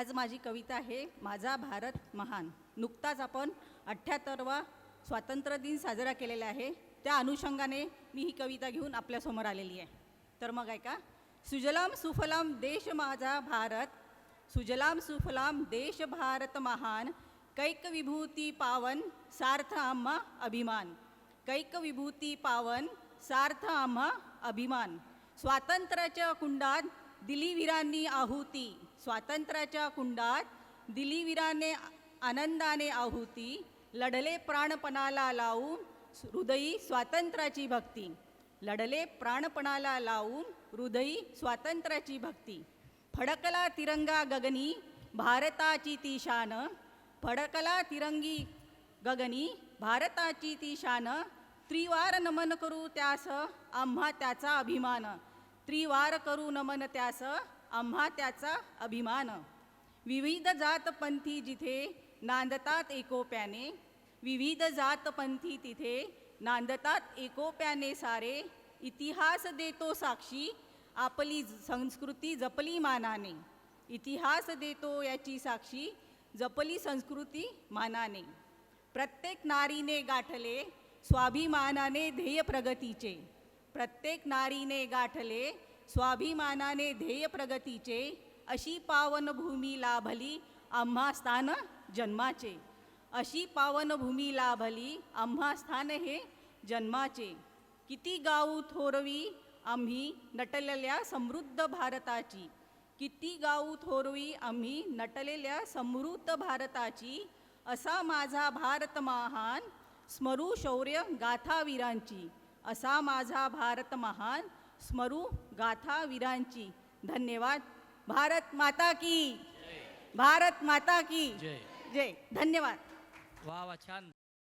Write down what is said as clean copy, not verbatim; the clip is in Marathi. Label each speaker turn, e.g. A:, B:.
A: आज माझी कविता आहे माझा भारत महान. नुकताच आपण 78वा स्वातंत्र्य दिन साजरा केलेला आहे. त्या अनुषंगाने मी ही कविता घेऊन आपल्यासमोर आलेली आहे. तर मग ऐका. सुजलाम सुफलाम देश माझा भारत, सुजलाम सुफलाम देश भारत महान, कैक विभूती पावन सार्थ आम्हा अभिमान, कैक विभूती पावन सार्थ आम्हा अभिमान. स्वातंत्र्याच्या कुंडात दिली वीरांनी आहुती, स्वातंत्र्याच्या कुंडात दिली वीराने आनंदाने आहुती, लढले प्राणपणाला लावून हृदयी स्वातंत्र्याची भक्ती, लढले प्राणपणाला लावून हृदयी स्वातंत्र्याची भक्ती. फडकला तिरंगा गगनी भारताची ती शान, फडकला तिरंगी गगनी भारताची ती शान, त्रिवार नमन करू त्यास आम्हा त्याचा अभिमान, त्रिवार करू नमन त्यास आम्हा त्याचा अभिमान. विविध जातपंथी जिथे नांदतात एकोप्याने, विविध जातपंथी तिथे नांदतात एकोप्याने सारे, इतिहास देतो साक्षी आपली संस्कृती जपली मानाने, इतिहास देतो याची साक्षी जपली संस्कृती मानाने. प्रत्येक नारीने गाठले स्वाभिमानाने ध्येय प्रगतीचे, प्रत्येक नारीने गाठले स्वाभिमानाने ध्येय प्रगतीचे, अशी पावनभूमी लाभली आम्हा स्थान जन्माचे, अशी पावनभूमी लाभली आम्हा स्थान हे जन्माचे. किती गाऊ थोरवी आम्ही नटलेल्या समृद्ध भारताची, किती गाऊ थोरवी आम्ही नटलेल्या समृद्ध भारताची, असा माझा भारत महान स्मरू शौर्य गाथा वीरांची, असा माझा भारत महान स्मरू गाथा वीरांची. धन्यवाद. भारत माता की, भारत माता की
B: जय.
A: जय. धन्यवाद.
B: वा वा, छान.